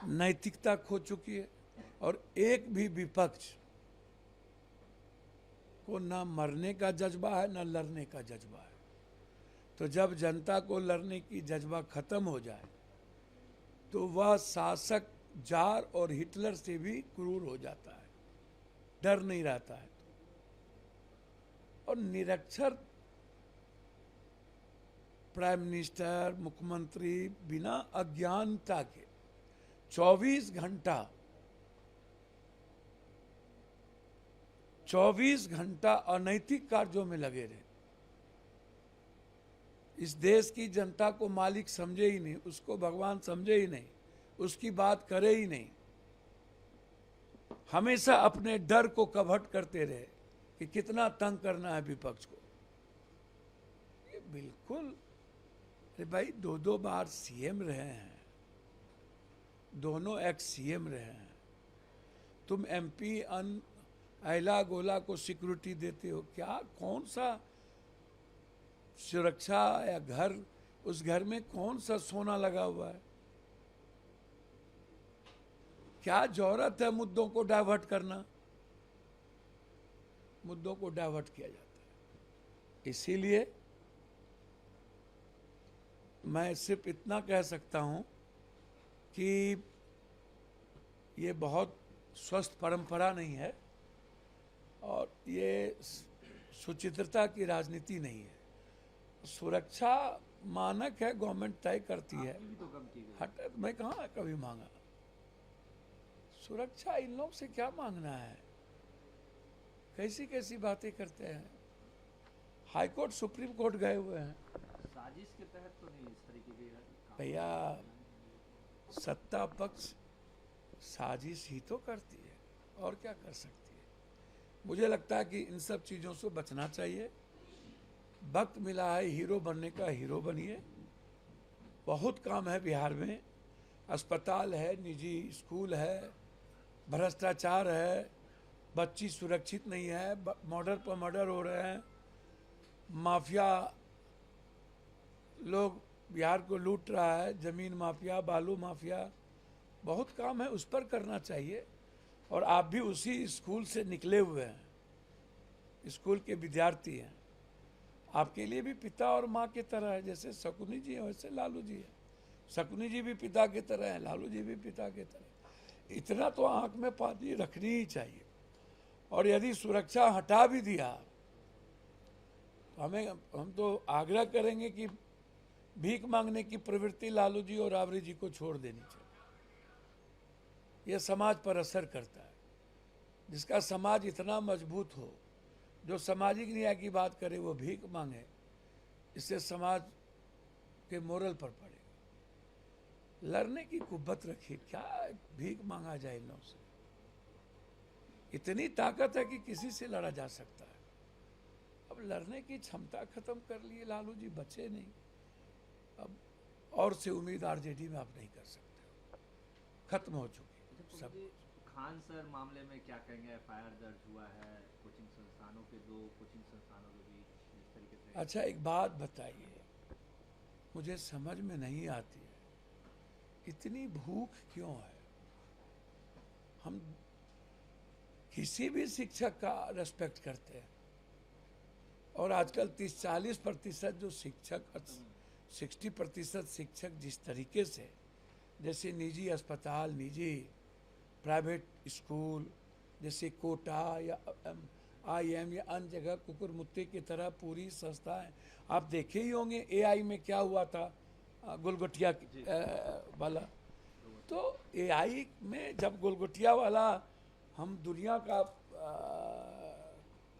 नैतिकता खो चुकी है और एक भी विपक्ष को ना मरने का जज्बा है ना लड़ने का जज्बा है। तो जब जनता को लड़ने की जज्बा खत्म हो जाए तो वह शासक जार और हिटलर से भी क्रूर हो जाता है, डर नहीं रहता है। और निरक्षर प्राइम मिनिस्टर, मुख्यमंत्री बिना अज्ञानता के 24 घंटा अनैतिक कार्यों में लगे रहे। इस देश की जनता को मालिक समझे ही नहीं, उसको भगवान समझे ही नहीं, उसकी बात करे ही नहीं। हमेशा अपने डर को कवट करते रहे कि कितना तंग करना है विपक्ष को। ये बिल्कुल, अरे भाई 2 बार सीएम रहे हैं, दोनों एक्स सीएम रहे हैं। तुम एमपी अहला गोला को सिक्योरिटी देते हो क्या? कौन सा सुरक्षा या घर, उस घर में कौन सा सोना लगा हुआ है? क्या जरूरत है मुद्दों को डाइवर्ट करना? मुद्दों को डाइवर्ट किया जाता है। इसीलिए मैं सिर्फ इतना कह सकता हूं कि ये बहुत स्वस्थ परंपरा नहीं है और ये सुचित्रता की राजनीति नहीं है। सुरक्षा मानक है, गवर्नमेंट तय करती है। हट, मैं कहाँ कभी मांगा सुरक्षा? इन लोग से क्या मांगना है? कैसी कैसी बातें करते हैं। हाई कोर्ट, सुप्रीम कोर्ट गए हुए हैं। साजिश के तहत तो नहीं इस तरीके के भैया, सत्ता पक्ष साजिश ही तो करती है और क्या कर सकती है। मुझे लगता है कि इन सब चीजों से बचना चाहिए। वक्त मिला है हीरो बनने का, हीरो बनिए। बहुत काम है बिहार में। अस्पताल है, निजी स्कूल है, भ्रष्टाचार है, बच्ची सुरक्षित नहीं है, मर्डर पर मर्डर हो रहे हैं, माफिया लोग बिहार को लूट रहा है, जमीन माफिया, बालू माफिया। बहुत काम है, उस पर करना चाहिए। और आप भी उसी स्कूल से निकले हुए हैं, स्कूल के विद्यार्थी हैं। आपके लिए भी पिता और माँ की तरह है। जैसे शकुनी जी है वैसे लालू जी है। शकुनी जी भी पिता की तरह है, लालू जी भी पिता की तरह। इतना तो आंख में पानी रखनी ही चाहिए। और यदि सुरक्षा हटा भी दिया तो हम तो आग्रह करेंगे कि भीख मांगने की प्रवृत्ति लालू जी और राबड़ी जी को छोड़ देनी चाहिए। यह समाज पर असर करता है। जिसका समाज इतना मजबूत हो, जो सामाजिक न्याय की बात करे, वो भीख मांगे, इससे समाज के मोरल पर पड़ेगा। लड़ने की कुव्वत रखिए, क्या भीख मांगा जाए इन लोगों से? इतनी ताकत है कि किसी से लड़ा जा सकता है। अब लड़ने की क्षमता खत्म कर लिए लालू जी, बचे नहीं। अब और से उम्मीद आरजेडी में आप नहीं कर सकते, खत्म हो चुकी सब। खान सर मामले में क्या कहेंगे? एफआईआर दर्ज हुआ है कोचिंग संस्थानों के, 2 कोचिंग संस्थानों के बीच जिस तरीके से। अच्छा, एक बात बताइए, मुझे समझ में नहीं आती है, इतनी भूख क्यों है? हम किसी भी शिक्षक का रेस्पेक्ट करते हैं और आजकल 30-40% जो शिक्षक, 60% शिक्षक जिस तरीके से, जैसे निजी अस्पताल, निजी प्राइवेट स्कूल, जैसे कोटा या IIM या अन्य जगह कुकुर मुत्ते की तरह पूरी संस्थाएं, आप देखे ही होंगे AI में क्या हुआ था, गुलगुटिया वाला। तो AI में जब गुलगुटिया वाला, हम दुनिया का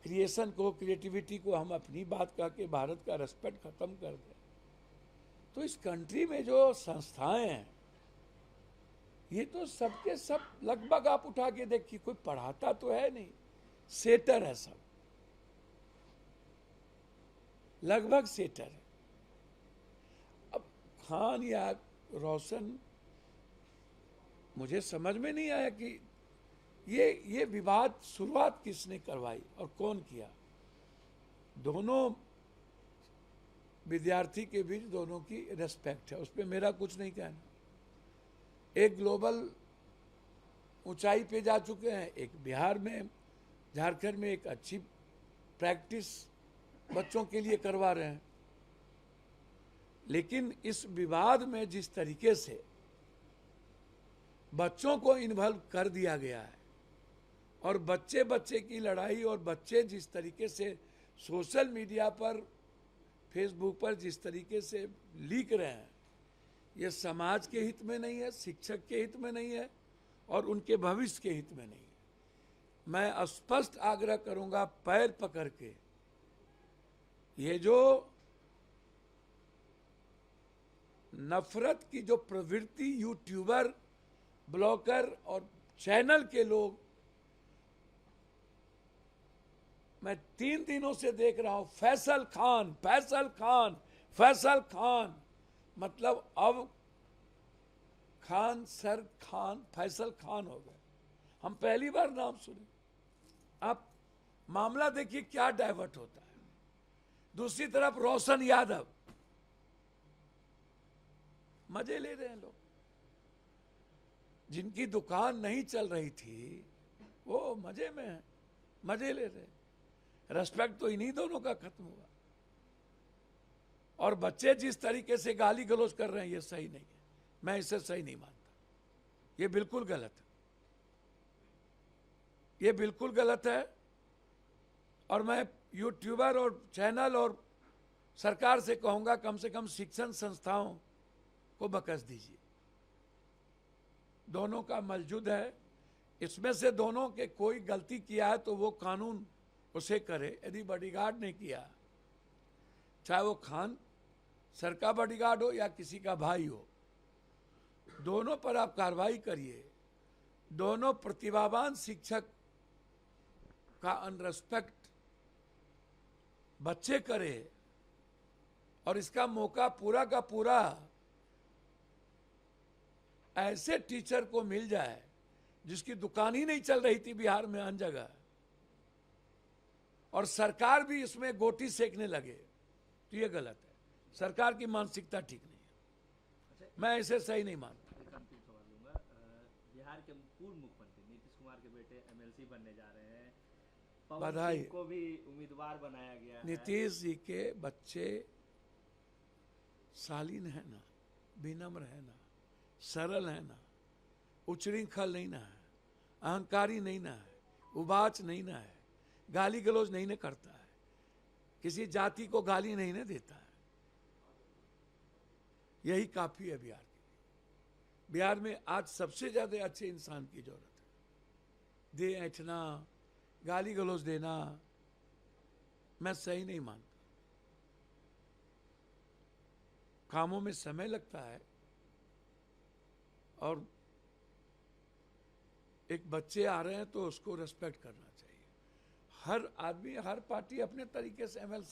क्रिएशन को, क्रिएटिविटी को हम अपनी बात कह के भारत का रेस्पेक्ट खत्म कर दें, तो इस कंट्री में जो संस्थाएं हैं, ये तो सबके सब लगभग आप उठा के देखिए, कोई पढ़ाता तो है नहीं, सेटर है सब, लगभग सेटर है। अब खान या रोशन, मुझे समझ में नहीं आया कि ये विवाद शुरुआत किसने करवाई और कौन किया। दोनों विद्यार्थी के बीच दोनों की रेस्पेक्ट है, उस पर मेरा कुछ नहीं कहना। एक ग्लोबल ऊंचाई पे जा चुके हैं, एक बिहार में, झारखंड में एक अच्छी प्रैक्टिस बच्चों के लिए करवा रहे हैं। लेकिन इस विवाद में जिस तरीके से बच्चों को इन्वॉल्व कर दिया गया है और बच्चे बच्चे की लड़ाई, और बच्चे जिस तरीके से सोशल मीडिया पर, फेसबुक पर जिस तरीके से लिख रहे हैं, ये समाज के हित में नहीं है, शिक्षक के हित में नहीं है और उनके भविष्य के हित में नहीं है। मैं स्पष्ट आग्रह करूंगा पैर पकड़ के, ये जो नफरत की जो प्रवृत्ति यूट्यूबर, ब्लॉगर और चैनल के लोग, मैं 3 दिनों से देख रहा हूं, फैसल खान, फैसल खान, फैसल खान, मतलब अब खान सर खान फैसल खान हो गए। हम पहली बार नाम सुने। आप मामला देखिए क्या डाइवर्ट होता है। दूसरी तरफ रोशन यादव, मजे ले रहे हैं लोग। जिनकी दुकान नहीं चल रही थी वो मजे में है, मजे ले रहे हैं। रेस्पेक्ट तो इन्हीं दोनों का खत्म हुआ। और बच्चे जिस तरीके से गाली गलौज कर रहे हैं, ये सही नहीं है। मैं इसे सही नहीं मानता। ये बिल्कुल गलत है, ये बिल्कुल गलत है। और मैं यूट्यूबर और चैनल और सरकार से कहूंगा, कम से कम शिक्षण संस्थाओं को बकस दीजिए। दोनों का मलजूद है। इसमें से दोनों के कोई गलती किया है तो वो कानून उसे करे। यदि बॉडीगार्ड ने किया, चाहे वो खान सर का बॉडीगार्ड हो या किसी का भाई हो, दोनों पर आप कार्रवाई करिए। दोनों प्रतिभावान शिक्षक का अनरेस्पेक्ट बच्चे करे और इसका मौका पूरा का पूरा ऐसे टीचर को मिल जाए जिसकी दुकान ही नहीं चल रही थी बिहार में हर जगह, और सरकार भी इसमें गोटी सेकने लगे, तो ये गलत है। सरकार की मानसिकता ठीक नहीं है। मैं इसे सही नहीं मानता। एक अंतिम सवाल लूंगा। बिहार के पूर्व मुख्यमंत्री नीतीश कुमार के बेटे एमएलसी बनने जा रहे हैं। पवन बधाई। सिंह को भी उम्मीदवार बनाया गया है। नीतीश जी के बच्चे शालीन है ना, विनम्र है ना, सरल है ना, उछृंखल नहीं ना है, अहंकारी नहीं ना है, उबाच नहीं ना है, गाली गलौज नहीं ना करता है, किसी जाति को गाली नहीं ना देता है। यही काफी है बिहार के लिए। बिहार में आज सबसे ज्यादा अच्छे इंसान की जरूरत है। दे ऐठना, गाली गलौज देना मैं सही नहीं मानता। कामों में समय लगता है और एक बच्चे आ रहे हैं तो उसको रेस्पेक्ट करना चाहिए। हर आदमी, हर पार्टी अपने तरीके से एमएलसी